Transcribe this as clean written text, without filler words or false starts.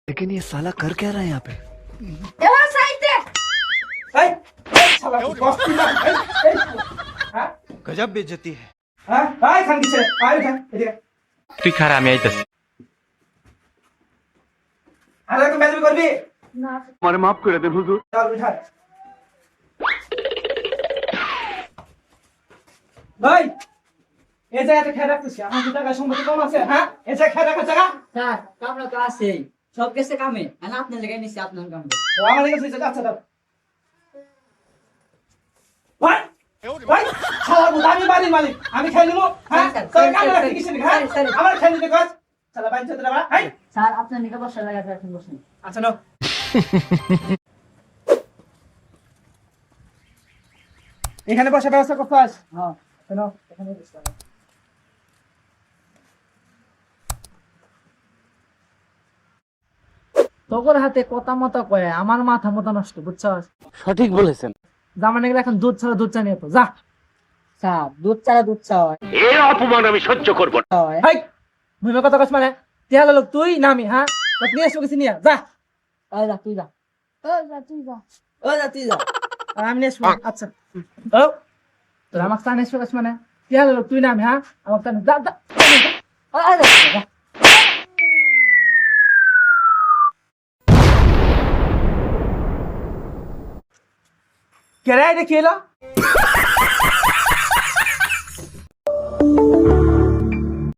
लेकिन ये साला कर क्या रहा है यहाँ पे? এবার সাইতে এই এই শালা বস্তি না এই এই হ্যাঁ गजब बेइज्जती है। হ্যাঁ আয় খান দিছে আয় উঠা এদিকে তুই খারা আমি আইতাছি। আর একটু মেজবি করবি না हमारे माफ कर दे हुजूर। চল উঠা ভাই এই জায়গাটা খেয়ে রাখতেছি আমার কি টাকা সম্পত্তি কম আছে হ্যাঁ এই জায়গা খেয়ে রাখার জায়গা স্যার কামরা তো আছেই সব গেছে কামে আর আপনার লেগে নিছি আপনার কামে ও আমার কাছে আছে আচ্ছা দাও ভাই ভাই শালা বুধ আমি বাড়ির মালিক আমি খেয়ে নিবো হ্যাঁ স্যার, তোর স্যার, কামে স্যার, রাখতে কিছু নেই হ্যাঁ স্যার, স্যার। আমার খেয়ে নিতে কাজ শালা বাইন চোদরা বা হাই স্যার আপনার নিকে বসে লাগাতে এখন বসেন আচ্ছা নাও এখানে বসে ব্যবস্থা করতে আস হ্যাঁ কেন এখানে বসে তোর হাতে কথা মতো কয়ে আমার মাথা মতো নষ্ট বুঝছস সঠিক বলেছেন। জামানে গেলে এখন দুধ ছাড়া দুধ চা নিয়ে তো যা স্যার দুধ ছাড়া দুধ চা হয় এই অপমান আমি সহ্য করব না। হয় হাই ভূমি কথা কস মানে তেহাল লোক তুই না আমি হ্যাঁ তোকে নিয়ে এসে গেছি নিয়ে যা ওই যা তুই যা ও যা তুই যা ও যা তুই যা আর আমি নিয়ে আসবো আচ্ছা ও তোর আমাকে টান এসে গেছ মানে তেহাল লোক তুই না আমি হ্যাঁ আমাকে টান যা যা ও যা যা কেরাই দেখি এলো